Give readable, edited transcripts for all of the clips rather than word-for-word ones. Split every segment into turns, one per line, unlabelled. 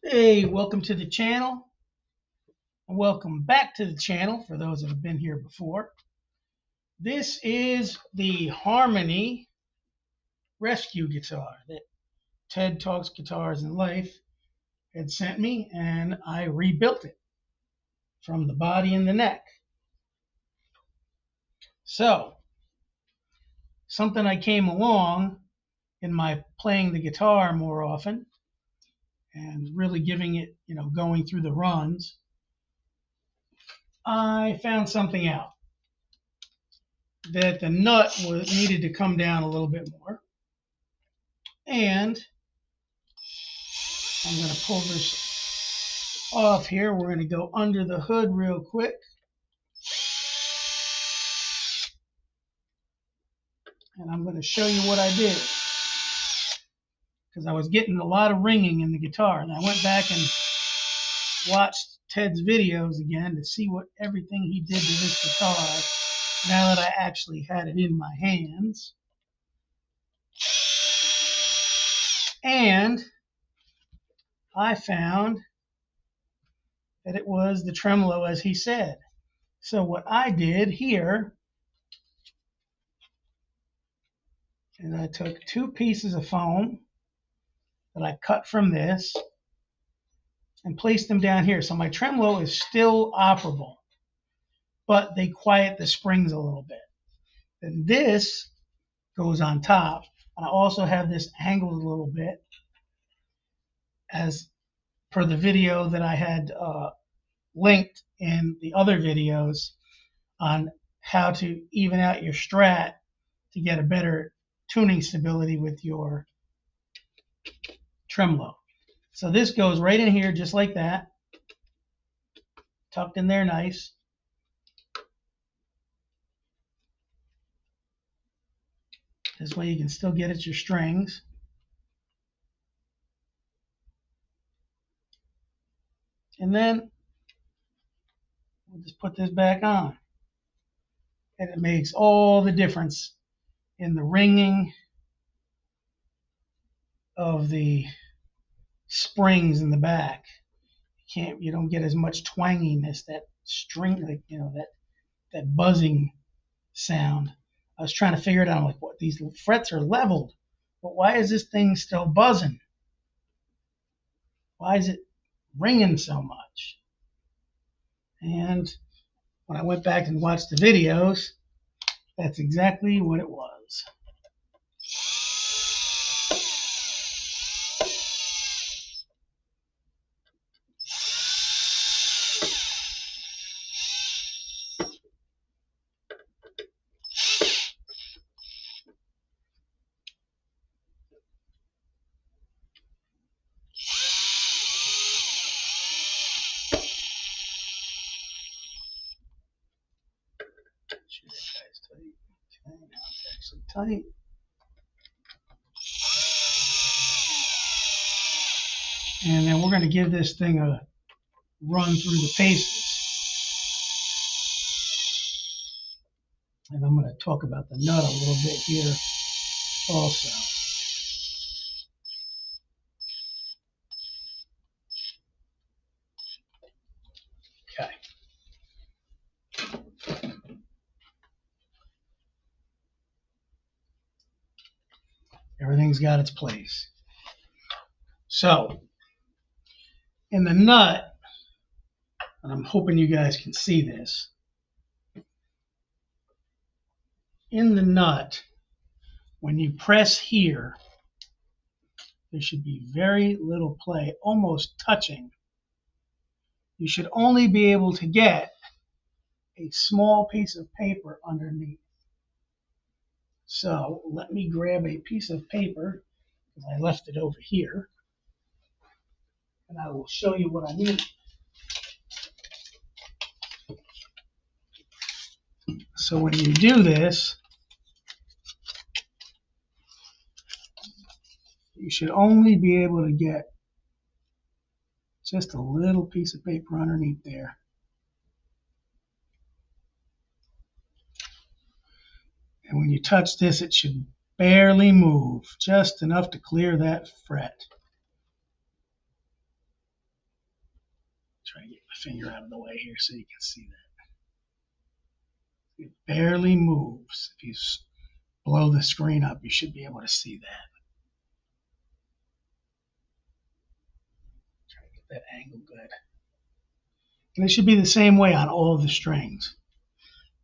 Hey, welcome to the channel. Welcome back to the channel for those that have been here before. This is the Harmony Rescue guitar that Ted Talks Guitars in Life had sent me, and I rebuilt it from the body and the neck. So, something I came along in my playing the guitar more often and really giving it, going through the runs, I found something out. That the nut needed to come down a little bit more. And I'm going to pull this off here. We're going to go under the hood real quick. And I'm going to show you what I did. Because I was getting a lot of ringing in the guitar. And I went back and watched Ted's videos again to see what everything he did to this guitar now that I actually had it in my hands. And I found that it was the tremolo as he said. So what I did here is I took two pieces of foam that I cut from this and placed them down here. So my tremolo is still operable, but they quiet the springs a little bit. And this goes on top. And I also have this angled a little bit as per the video that I had linked in the other videos on how to even out your Strat to get a better tuning stability with your tremolo. So this goes right in here just like that, tucked in there nice. This way you can still get at your strings. And then we'll just put this back on. And it makes all the difference in the ringing of the springs in the back. You don't get as much twanginess, that string, like, that buzzing sound. I was trying to figure it out. I'm like, what? These frets are leveled, but why is this thing still buzzing? Why is it ringing so much? And when I went back and watched the videos, that's exactly what it was. Okay, now it's actually tight. And then we're going to give this thing a run through the paces. And I'm going to talk about the nut a little bit here also. Okay. Everything's got its place. So, in the nut, and I'm hoping you guys can see this, in the nut, when you press here, there should be very little play, almost touching. You should only be able to get a small piece of paper underneath. So let me grab a piece of paper, because I left it over here, and I will show you what I mean. So when you do this, you should only be able to get just a little piece of paper underneath there. And when you touch this, it should barely move, just enough to clear that fret. Try to get my finger out of the way here so you can see that. It barely moves. If you blow the screen up, you should be able to see that. Try to get that angle good. And it should be the same way on all of the strings.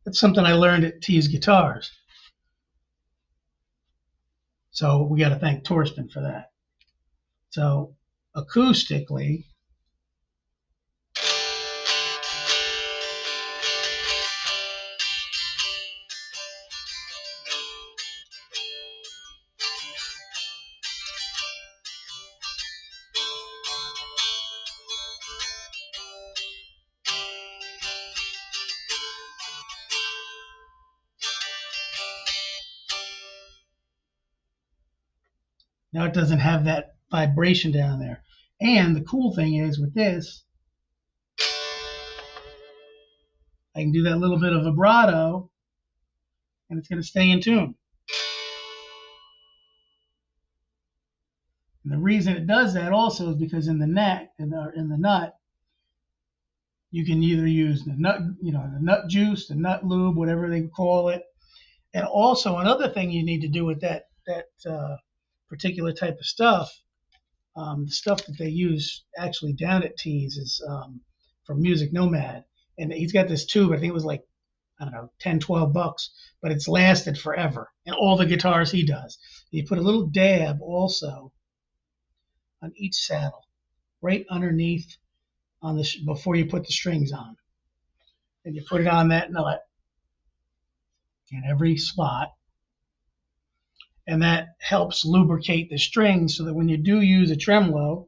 That's something I learned at T's Guitars. So we got to thank Torsten for that. So acoustically, now it doesn't have that vibration down there. And the cool thing is with this, I can do that little bit of vibrato and it's going to stay in tune. And the reason it does that also is because in the neck, in the nut, you can either use the nut, the nut juice, the nut lube, whatever they call it. And also another thing you need to do with that particular type of stuff, the stuff that they use actually down at T's is from Music Nomad. And he's got this tube, I think it was like, I don't know, 10, 12 bucks, but it's lasted forever. And all the guitars he does. You put a little dab also on each saddle, right underneath on the before you put the strings on. And you put it on that nut in every slot. And that helps lubricate the strings so that when you do use a tremolo,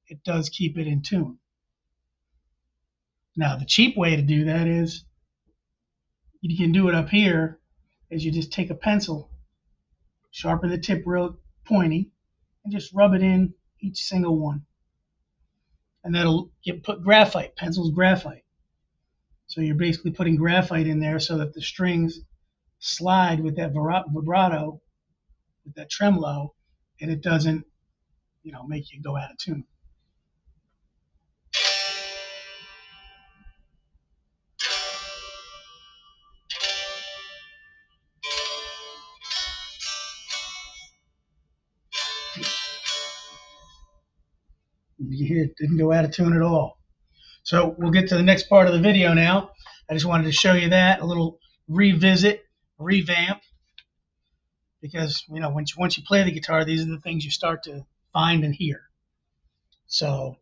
it does keep it in tune. Now, the cheap way to do that is you can do it up here is you just take a pencil, sharpen the tip real pointy, and just rub it in each single one. And that'll put graphite, pencil's graphite. So you're basically putting graphite in there so that the strings slide with that vibrato, with that tremolo, and it doesn't, make you go out of tune. You hear it didn't go out of tune at all. So we'll get to the next part of the video now. I just wanted to show you that, a little revisit, revamp, because once you play the guitar, these are the things you start to find and hear. So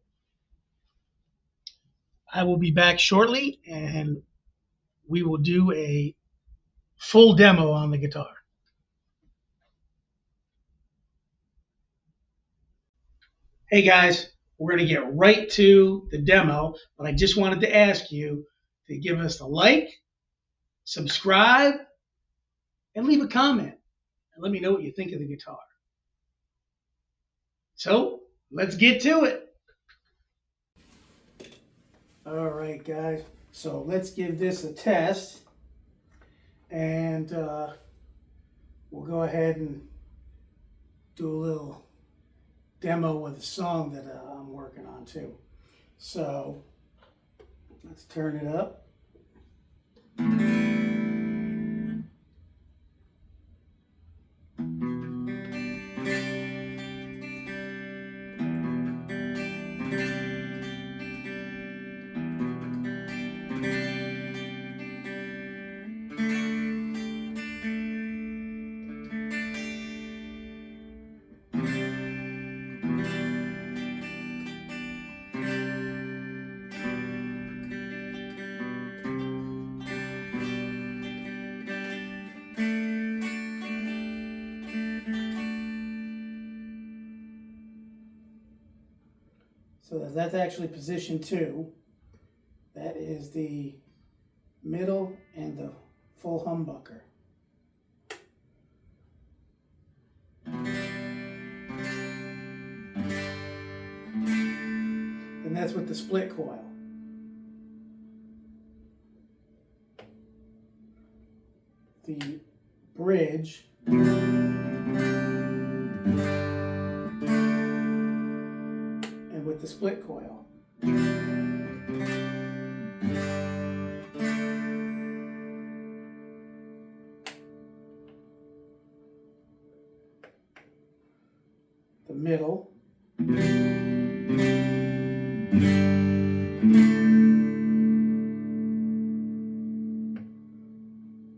I will be back shortly, and we will do a full demo on the guitar. Hey guys, we're going to get right to the demo, but I just wanted to ask you to give us a like, subscribe, and leave a comment, and let me know what you think of the guitar. So let's get to it. All right, guys, so let's give this a test, and we'll go ahead and do a little demo with a song that I'm working on too. So let's turn it up. So that's actually position 2. That is the middle and the full humbucker. And that's with the split coil. The bridge and with the split coil. middle. The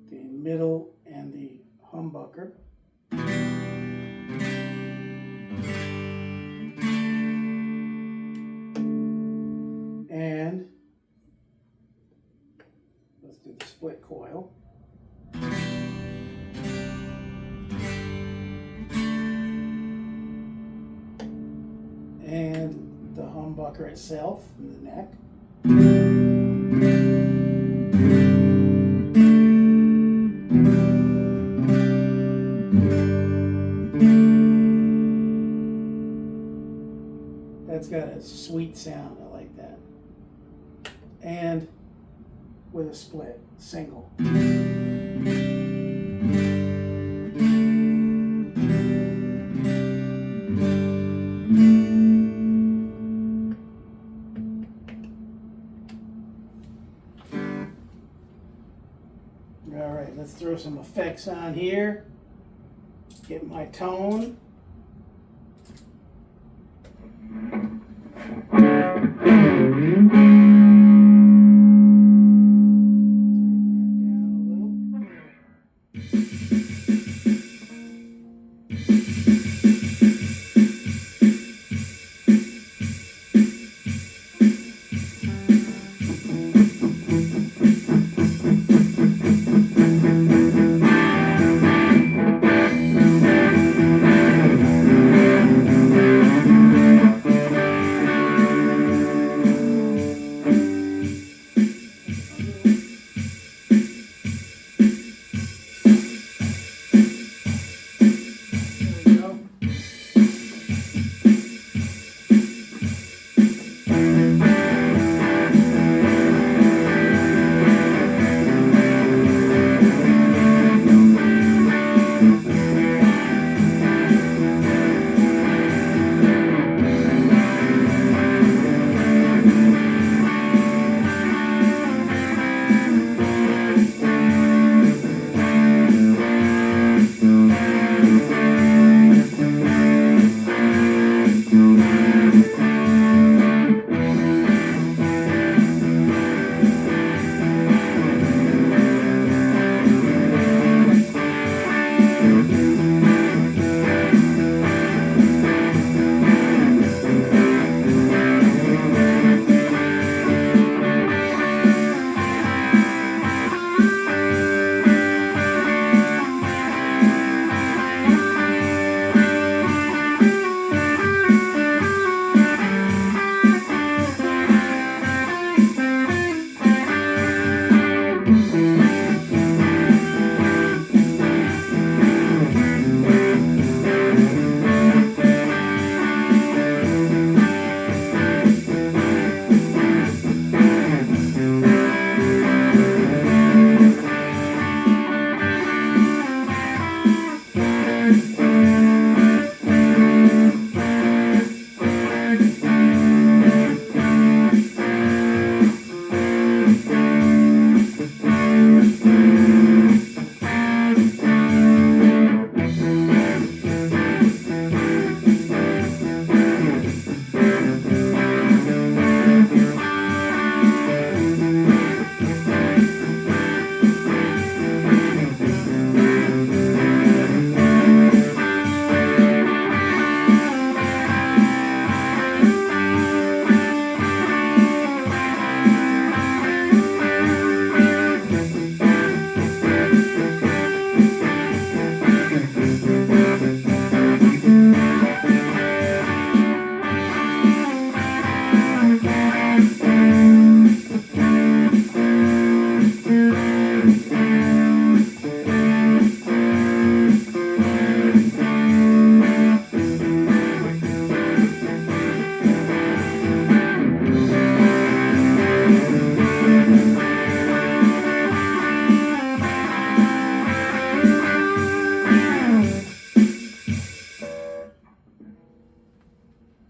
middle and the humbucker. And let's do the split coil. And the humbucker itself in the neck. That's got a sweet sound, I like that. And with a split, single. All right, let's throw some effects on here. Get my tone.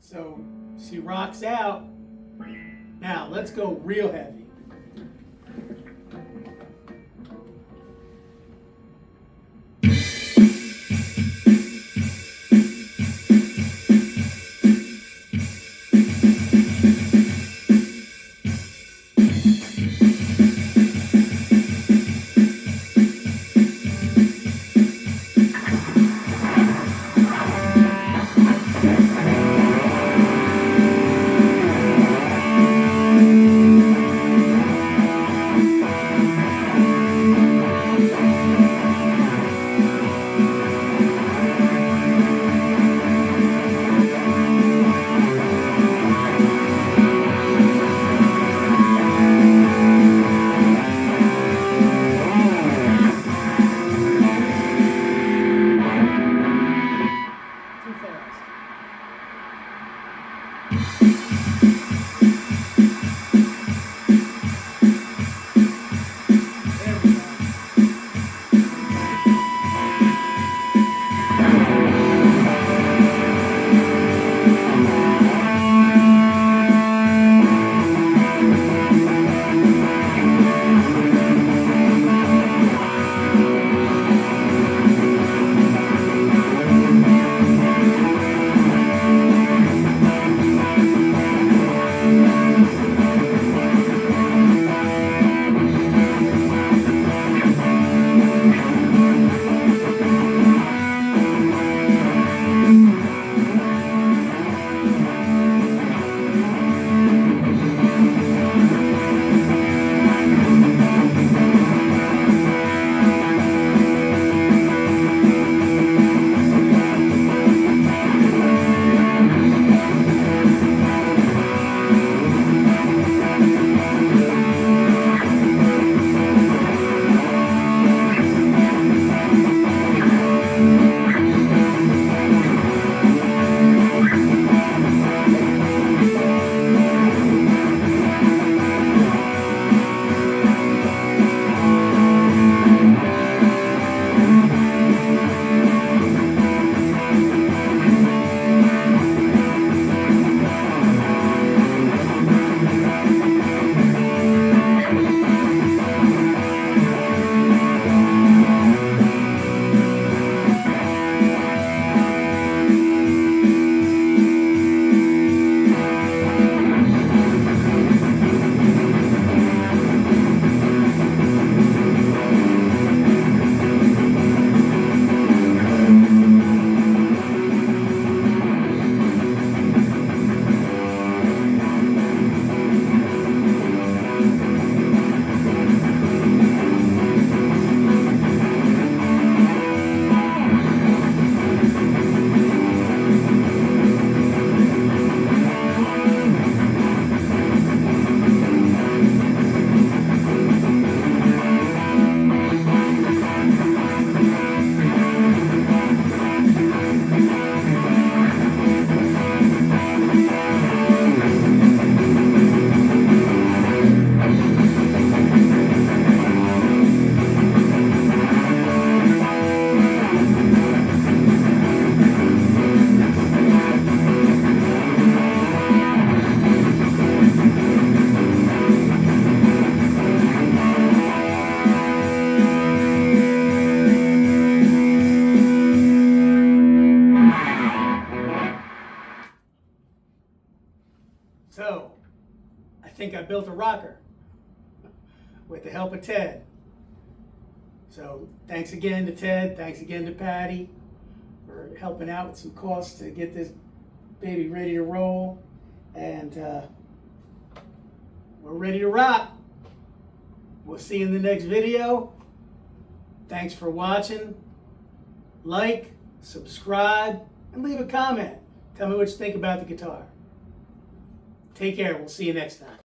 So she rocks out. Now let's go real heavy. So, I think I built a rocker with the help of Ted. So, thanks again to Ted, thanks again to Patti for helping out with some costs to get this baby ready to roll. And we're ready to rock. We'll see you in the next video. Thanks for watching. Like, subscribe, and leave a comment. Tell me what you think about the guitar. Take care. We'll see you next time.